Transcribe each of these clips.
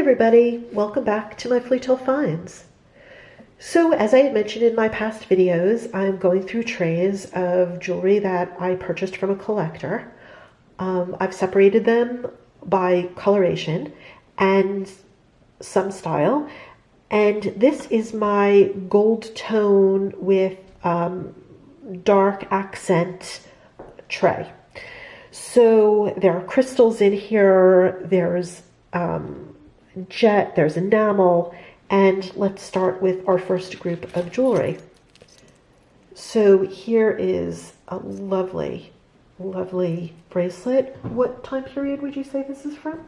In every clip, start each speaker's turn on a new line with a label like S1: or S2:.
S1: everybody, welcome back to my Fleatale finds. So as I had mentioned in my past videos, I'm going through trays of jewelry that I purchased from a collector. I've separated them by coloration and some style, and this is my gold tone with dark accent tray. So there are crystals in here, there's jet, there's enamel, and let's start with our first group of jewelry. So here is a lovely, lovely bracelet. What time period would you say this is from?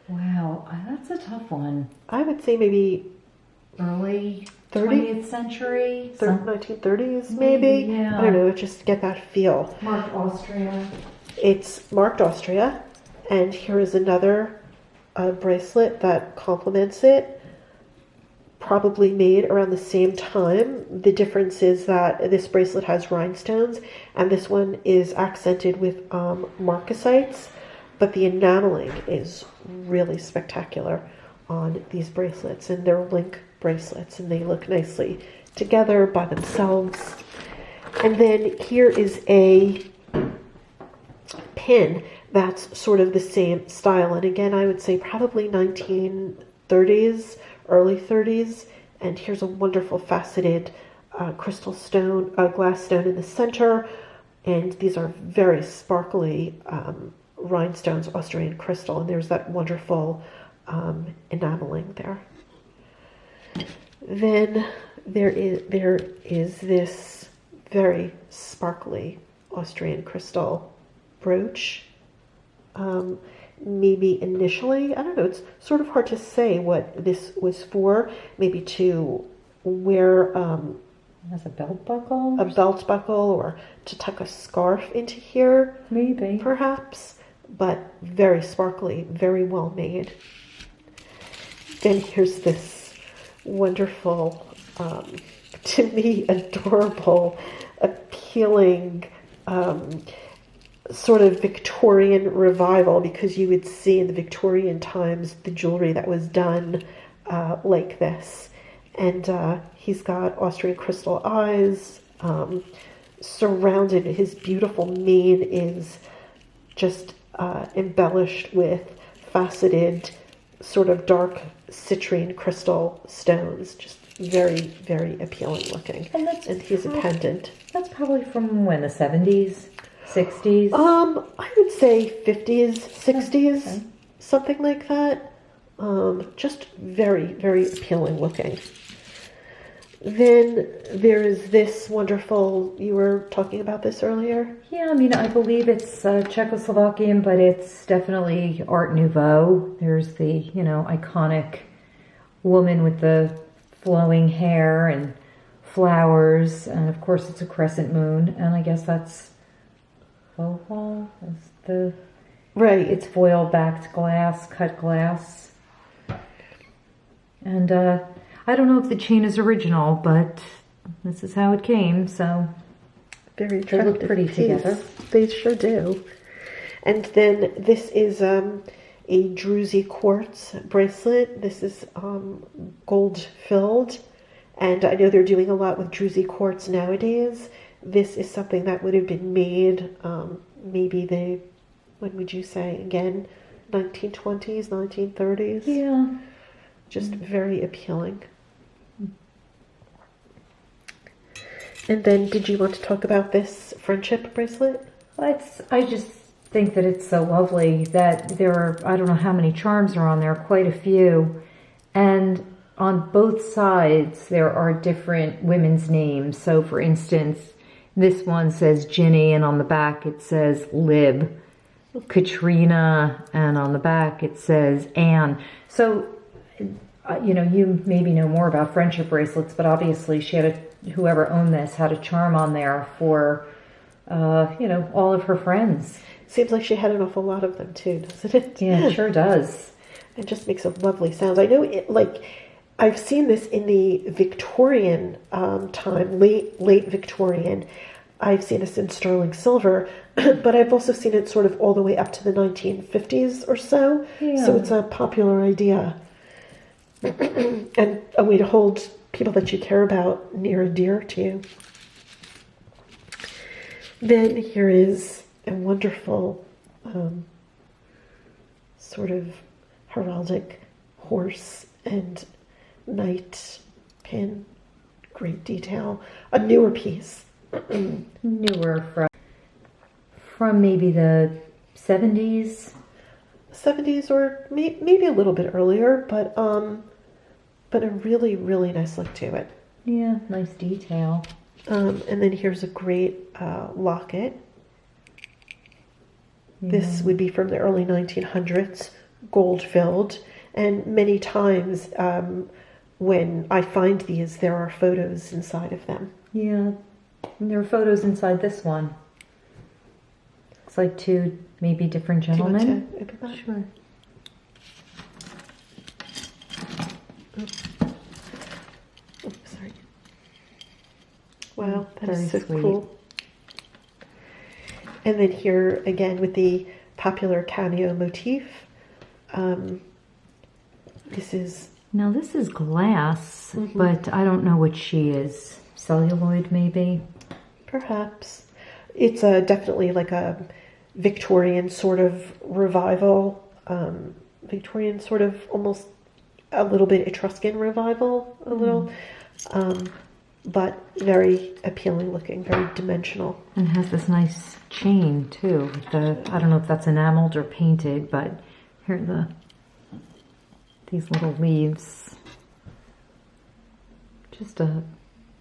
S2: Wow, that's a tough one.
S1: I would say maybe
S2: early
S1: 20th
S2: century?
S1: 1930s maybe?
S2: Yeah.
S1: I don't know, just get that feel.
S2: Marked Austria.
S1: It's marked Austria, and here is another bracelet that complements it, probably made around the same time. The difference is that this bracelet has rhinestones and this one is accented with marcasites, but the enameling is really spectacular on these bracelets, and they're link bracelets and they look nicely together by themselves. And then here is a pin that's sort of the same style, and again I would say probably 1930s, early 30s. And here's a wonderful faceted crystal stone, glass stone in the center, and these are very sparkly rhinestones, Austrian crystal, and there's that wonderful enameling there. Then there is this very sparkly Austrian crystal brooch. Maybe initially, I don't know, it's sort of hard to say what this was for. Maybe to wear
S2: As a belt buckle?
S1: a belt buckle, or to tuck a scarf into here,
S2: Maybe.
S1: perhaps. But very sparkly, very well made. Then here's this wonderful, to me, adorable, appealing, sort of Victorian revival, because you would see in the Victorian times the jewelry that was done like this. And he's got Austrian crystal eyes, surrounded, his beautiful mane is just embellished with faceted sort of dark citrine crystal stones, just very, very appealing looking. And he's a pendant.
S2: That's probably from when, the 70s? 60s?
S1: I would say 50s, 60s,
S2: Okay.
S1: something like that. Just very, very appealing looking. Then there is this wonderful, you were talking about this earlier?
S2: Yeah, I mean, I believe it's Czechoslovakian, but it's definitely Art Nouveau. There's the, iconic woman with the flowing hair and flowers, and of course it's a crescent moon, and I guess that's Fleatale, is the
S1: Right.
S2: it's foil backed glass, cut glass. And I don't know if the chain is original, but this is how it came, so
S1: Very
S2: they
S1: attractive
S2: look pretty
S1: piece.
S2: together.
S1: They sure do. And then this is a druzy quartz bracelet. This is gold filled, and I know they're doing a lot with druzy quartz nowadays. This is something that would have been made maybe when would you say, again, 1920s, 1930s?
S2: Yeah.
S1: Just very appealing. And then did you want to talk about this friendship bracelet?
S2: I just think that it's so lovely that there are, I don't know how many charms are on there, quite a few. And on both sides, there are different women's names. So for instance, this one says Ginny, and on the back it says Lib. Katrina, and on the back it says Anne. So, you maybe know more about friendship bracelets, but obviously she had whoever owned this had a charm on there for, all of her friends.
S1: Seems like she had an awful lot of them too, doesn't it?
S2: Yeah, it sure does.
S1: It just makes a lovely sound. I know I've seen this in the Victorian time, late Victorian. I've seen this in sterling silver, but I've also seen it sort of all the way up to the 1950s or so.
S2: Yeah.
S1: So it's a popular idea. And a way to hold people that you care about near and dear to you. Then here is a wonderful sort of heraldic horse and knight pin. Great detail. A newer piece.
S2: Newer from maybe the 70s.
S1: 70s or maybe a little bit earlier, but a really, really nice look to it.
S2: Yeah, nice detail.
S1: And then here's a great locket.
S2: Yeah.
S1: This would be from the early 1900s, gold filled. And many times when I find these, there are photos inside of them.
S2: Yeah, and there are photos inside this one. Looks like two maybe different gentlemen.
S1: Do you want to open that?
S2: Sure.
S1: Oh, sorry. Wow, that
S2: Very
S1: is so
S2: sweet.
S1: cool. And then here again with the popular cameo motif. This is
S2: Now this is glass, but I don't know what she is. Celluloid maybe?
S1: perhaps, it's definitely like a Victorian sort of revival, Victorian sort of almost a little bit Etruscan revival, a little, but very appealing looking, very dimensional.
S2: And it has this nice chain too. With I don't know if that's enameled or painted, but here are these little leaves. Just a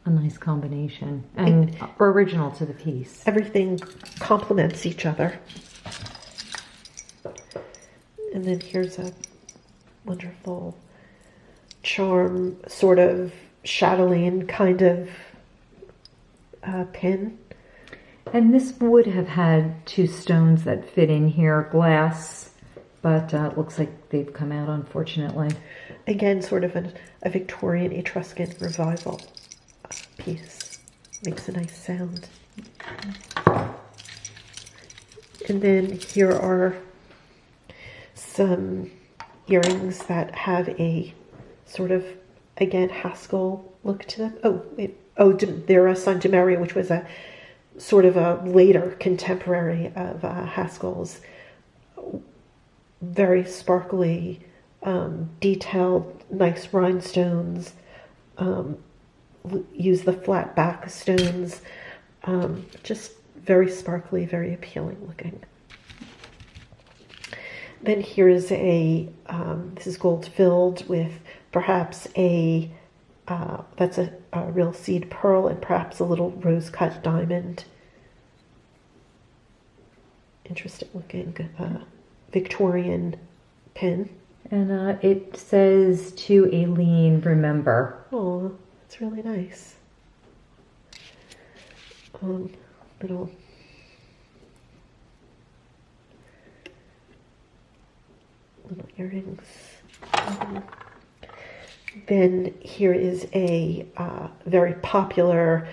S2: nice combination and original to the piece.
S1: Everything complements each other. And then here's a wonderful charm, sort of chatelaine kind of pin.
S2: And this would have had two stones that fit in here, glass, but it looks like they've come out, unfortunately.
S1: Again, sort of a Victorian Etruscan revival piece. Makes a nice sound. And then here are some earrings that have a sort of, again, Haskell look to them. They're a Saint Mary, which was a sort of a later contemporary of Haskell's. Very sparkly, detailed, nice rhinestones. Use the flat back stones. Just very sparkly, very appealing looking. Then here's this is gold filled with perhaps that's a real seed pearl and perhaps a little rose cut diamond. Interesting looking Victorian pin. And
S2: it says, to Aileen, remember.
S1: Oh, that's really nice. Little earrings. Then here is a very popular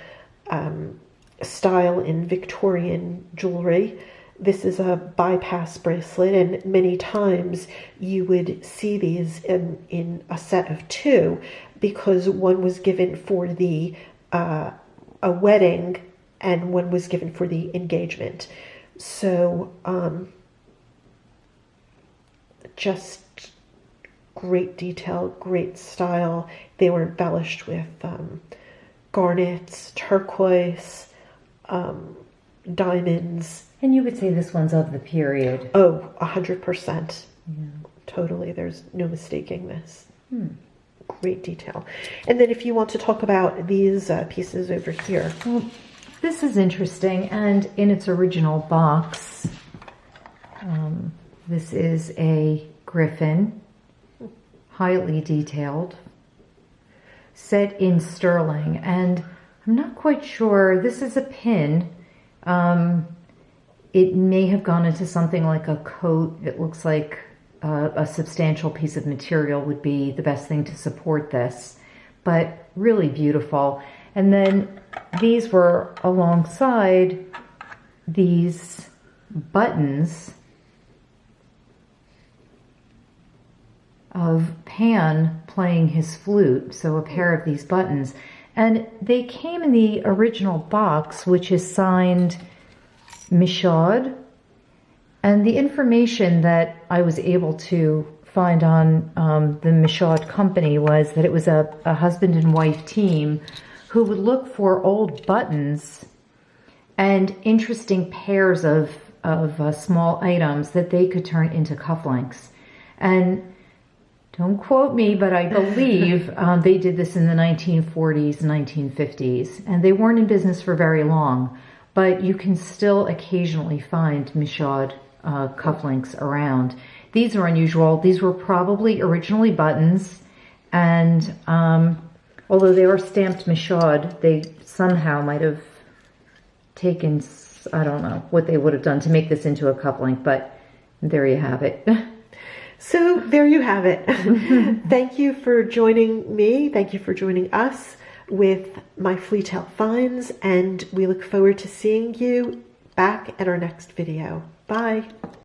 S1: style in Victorian jewelry. This is a bypass bracelet, and many times you would see these in a set of two, because one was given for the a wedding and one was given for the engagement. So just great detail, great style. They were embellished with garnets, turquoise, diamonds.
S2: And you would say this one's of the period.
S1: Oh, 100%.
S2: Yeah.
S1: Totally. There's no mistaking this. Great detail. And then if you want to talk about these pieces over here.
S2: Well, this is interesting, and in its original box, this is a griffin, highly detailed, set in sterling, and I'm not quite sure. This is a pin. It may have gone into something like a coat. It looks like a substantial piece of material would be the best thing to support this, but really beautiful. And then these were alongside these buttons of Pan playing his flute, so a pair of these buttons. And they came in the original box, which is signed Michaud. And the information that I was able to find on the Michaud company was that it was a husband and wife team who would look for old buttons and interesting pairs of small items that they could turn into cufflinks. And don't quote me, but I believe they did this in the 1940s, 1950s, and they weren't in business for very long, but you can still occasionally find Michaud cufflinks around. These are unusual. These were probably originally buttons, and although they were stamped Michaud, they somehow might have taken, I don't know what they would have done to make this into a cufflink, but there you have it.
S1: So there you have it. Thank you for joining me. Thank you for joining us with my Fleatale finds, and we look forward to seeing you back at our next video. Bye.